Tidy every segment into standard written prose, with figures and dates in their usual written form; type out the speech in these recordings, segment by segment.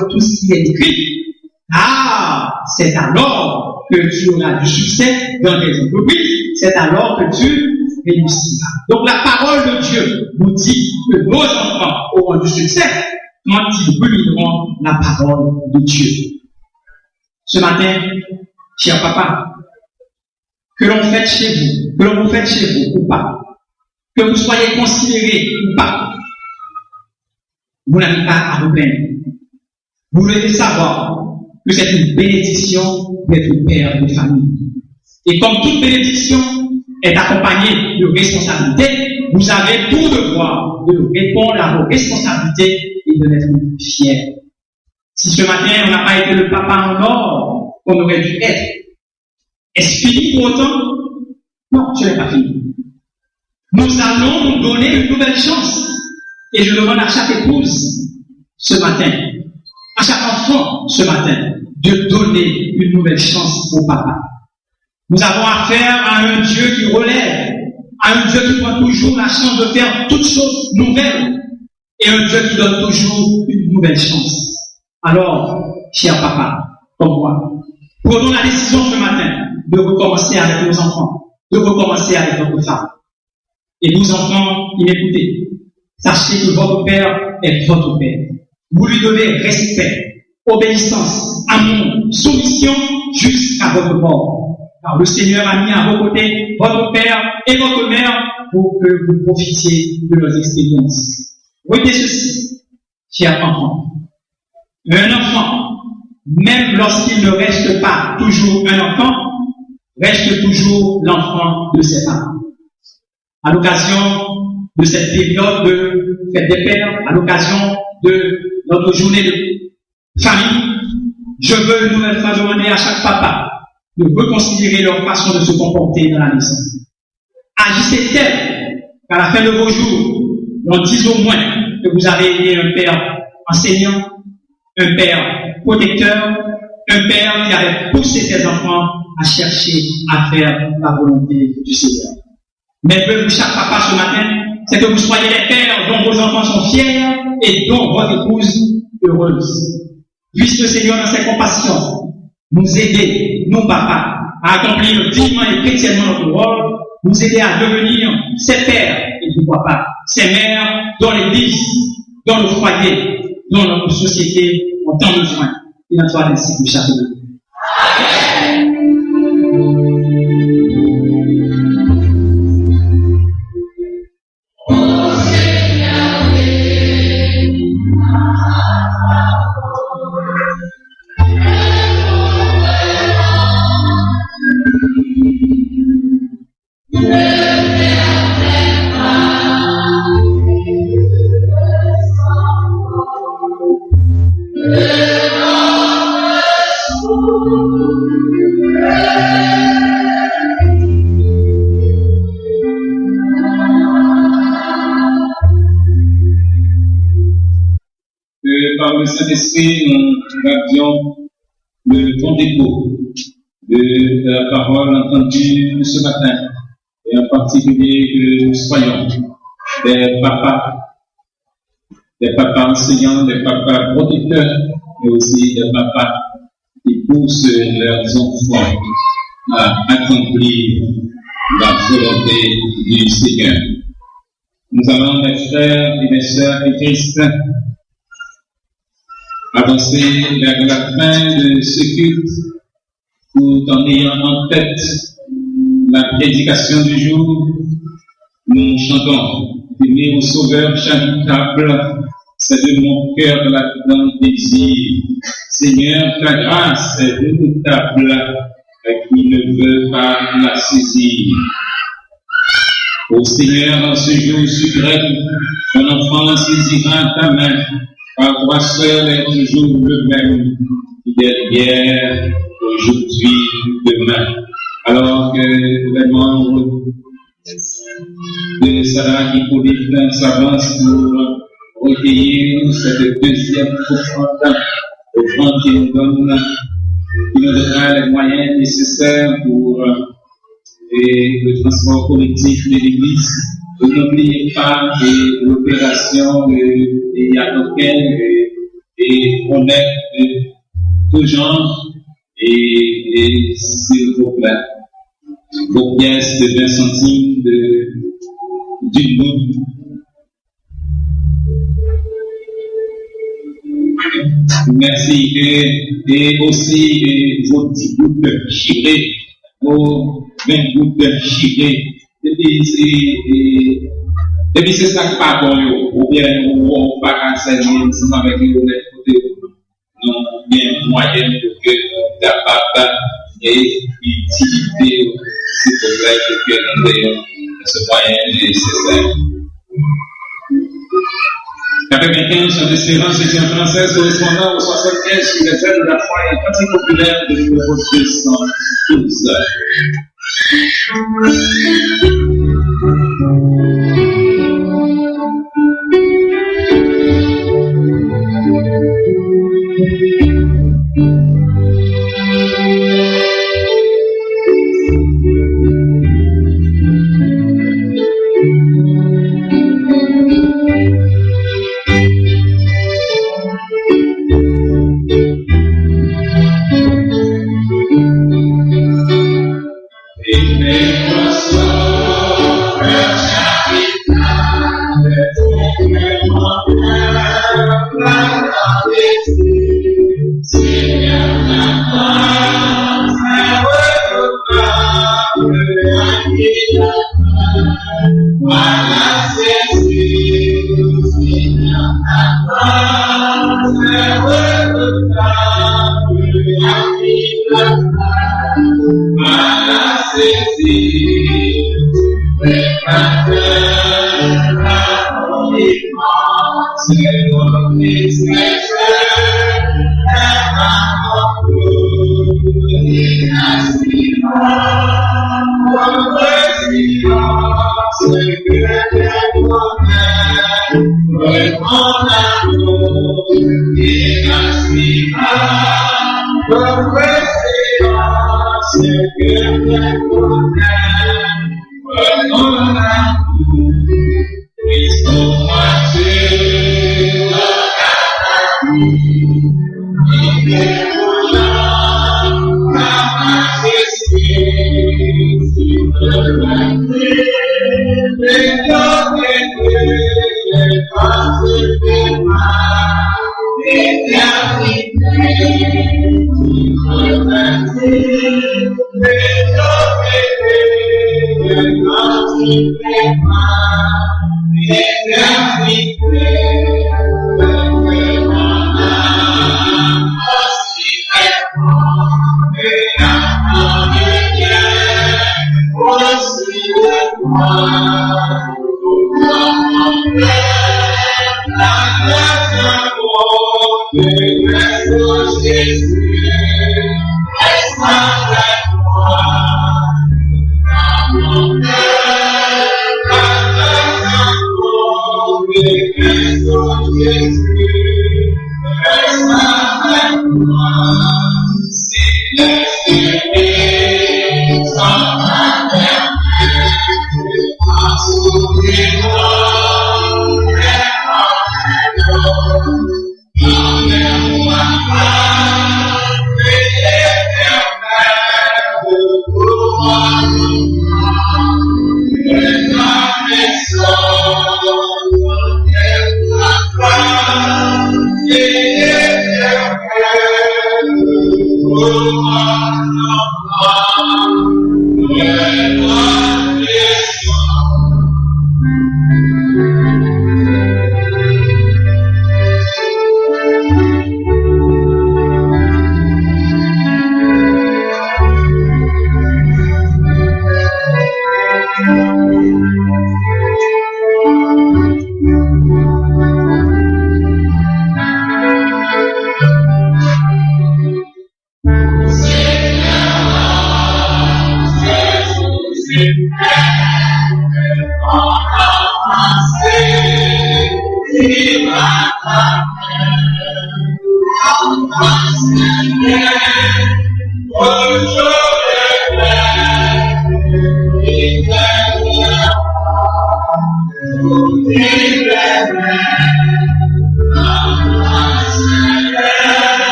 sur tout ce qui est écrit, c'est alors que tu auras du succès dans tes entreprises, c'est alors que tu réussiras. Donc la parole de Dieu nous dit que nos enfants auront du succès quand ils reliront la parole de Dieu. Ce matin, cher papa, que l'on fête chez vous, que l'on vous fête chez vous ou pas, que vous soyez considérés ou pas, vous n'avez pas à vous plaindre. Vous devez savoir que c'est une bénédiction d'être père de famille. Et comme toute bénédiction est accompagnée de responsabilités, vous avez tout devoir de répondre à vos responsabilités et de l'être fiers. Si ce matin on n'a pas été le papa en or qu'on aurait dû être, est-ce fini pour autant? Non, ce n'est pas fini. Nous allons nous donner une nouvelle chance. Et je demande à chaque épouse ce matin, à chaque enfant ce matin, de donner une nouvelle chance au papa. Nous avons affaire à un Dieu qui relève, à un Dieu qui prend toujours la chance de faire toutes choses nouvelles, et un Dieu qui donne toujours une nouvelle chance. Alors, cher papa, comme moi, prenons la décision ce matin de recommencer avec nos enfants, de recommencer avec notre femme. Et vous, enfants, qui m'écoutez, sachez que votre père est votre père. Vous lui devez respect, obéissance, amour, soumission jusqu'à votre mort. Car le Seigneur a mis à vos côtés votre père et votre mère pour que vous profitiez de leurs expériences. Retenez ceci, chers enfants. Un enfant, même lorsqu'il ne reste pas toujours un enfant, reste toujours l'enfant de ses parents. À l'occasion de cette période de fête des pères, à l'occasion de notre journée de famille, je veux une nouvelle fois demander à chaque papa de reconsidérer leur façon de se comporter dans la maison. Agissez tel qu'à la fin de vos jours, on dise au moins que vous avez été un père enseignant, un père protecteur, un père qui avait poussé ses enfants à chercher à faire la volonté du Seigneur. Mais pour chaque papa ce matin, c'est que vous soyez les pères dont vos enfants sont fiers et dont votre épouse heureuse. Puisse le Seigneur dans ses compassions nous aider, nous papas, à accomplir dignement et chrétiennement notre rôle, nous aider à devenir ces pères et pourquoi pas, ces mères dans l'église, dans le foyer, dans notre société, en tant besoin. Il en soit ainsi pour chacun de nous. Par le Saint-Esprit, nous avions le bon écho de la parole entendue ce matin, et en particulier que nous soyons des papas enseignants, des papas protecteurs, mais aussi des papas qui poussent leurs enfants à accomplir la volonté du Seigneur. Nous allons, mes frères et mes sœurs de Christ, avancer vers la fin de ce culte tout en ayant en tête la prédication du jour. Nous chantons « Aimer au Sauveur charitable, c'est de mon cœur l'ardent désir. Seigneur, ta grâce est redoutable, qui ne veut pas la saisir. Ô Seigneur, en ce jour suprême, ton enfant saisira ta main, car toi seul est toujours le même, hier, aujourd'hui, demain. Alors que les membres de Sarah Hippolyte s'avancent pour recueillir cette deuxième offrande qui nous donnera les moyens nécessaires pour le transport collectif de l'Église. N'oubliez pas l'opération de Yadoken et honnêtes de tout genre et s'il vous plaît, vos pièces de 20 centimes d'une goutte. Merci. Et aussi vos 10 gouttes chiffrées, vos 20 gouttes chiffrées. Et puis c'est ça qui pas bon, ou bien on va canceller ensemble avec les honnêtes côté, non bien moyen pour que nous capables d'utiliser ces progrès que nous ayons ce moyen nécessaire. 95 sur l'espérance section française correspondant au 75 sur les ailes de la foi et pratique populaire de numéro 212.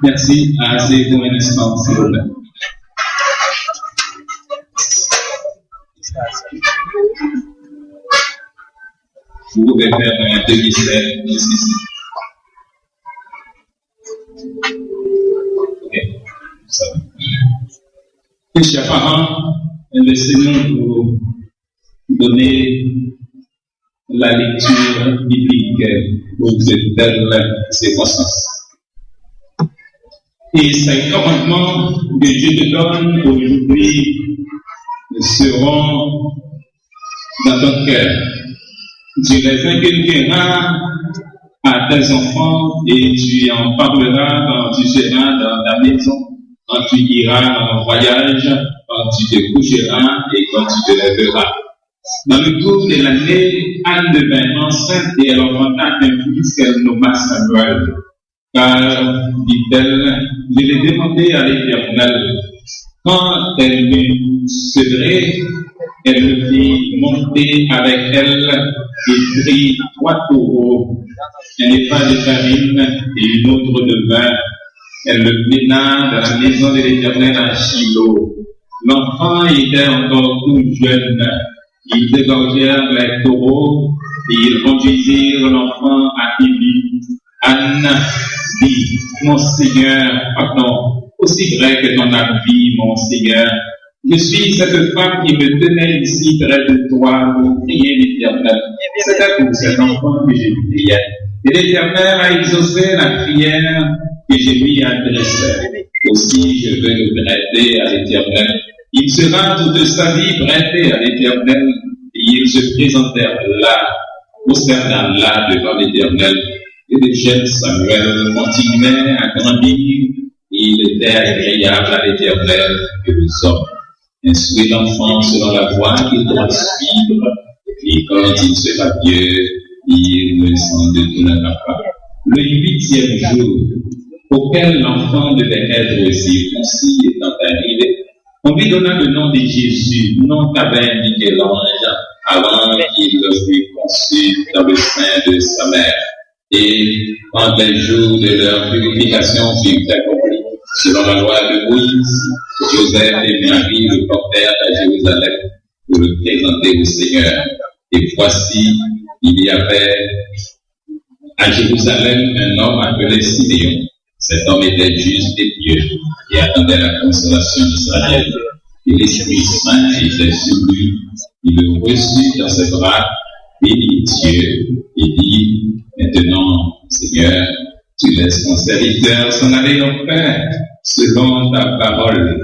Merci. Assez pour un instant, s'il vous plaît. Vous pouvez faire un demi-cercle ici. Ok, ça va. Et chers parents, laissez-nous vous donner la lecture biblique pour cette belle circonstance. Et ces commandements que Dieu te donne aujourd'hui seront dans ton cœur. Tu les inculqueras à tes enfants et tu en parleras quand tu seras dans ta maison, quand tu iras en voyage, quand tu te coucheras et quand tu te lèveras. Dans le cours de l'année, Anne devint enceinte et elle enfanta un fils qu'elle nomma Samuel. Car, dit-elle, je l'ai demandé à l'Éternel. Quand elle m'eut sevré, elle me fit monter avec elle et prit 3 taureaux, un épave de farine et une autre de vin. Elle le mena dans la maison de l'Éternel à Shiloh. L'enfant était encore tout jeune. Ils dégorgèrent les taureaux et ils conduisirent l'enfant à Élie. Anne dit, mon Seigneur, pardon, aussi vrai que ton vie, mon Seigneur, je suis cette femme qui me tenait ici près de toi pour prier l'Éternel. C'était pour cet enfant que je priais. Et l'Éternel a exaucé la prière que je lui adressais. Aussi, je veux le prêter à l'Éternel. Il sera toute sa vie prêté à l'Éternel. Et il se présentèrent là, prosternant là devant l'Éternel. Et le jeune Samuel continuait à grandir. Il était agréable à l'Éternel et aux hommes. Instruit l'enfant selon la voie qu'il doit suivre. Et quand il sera vieux, il ne s'en détournera pas. Le 8e jour, auquel l'enfant devait être circoncis étant arrivé, on lui donna le nom de Jésus, nom qu'avait indiqué l'ange avant qu'il fût conçu dans le sein de sa mère. Et quand les jours de leur purification furent accomplis, selon la loi de Moïse, Joseph et Marie le portèrent à Jérusalem pour le présenter au Seigneur. Et voici, il y avait à Jérusalem un homme appelé Siméon. Cet homme était juste et pieux et attendait la consolation d'Israël. Et l'Esprit Saint était sur lui. Il le reçut dans ses bras, bénit Dieu et dit, maintenant, Seigneur, tu laisses ton serviteur s'en aller en paix, selon ta parole,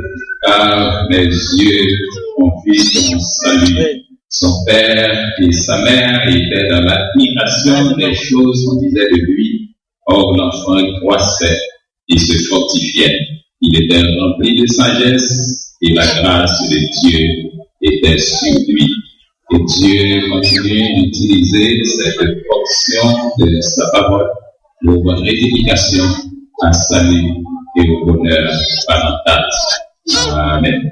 car mes yeux ont vu ton salut. Son père et sa mère étaient dans l'admiration des choses qu'on disait de lui. Or, l'enfant croissait et se fortifiait. Il était rempli de sagesse et la grâce de Dieu était sur lui. Et Dieu continue d'utiliser cette portion de sa parole pour votre édification, à salut et au bonheur parental. Amen.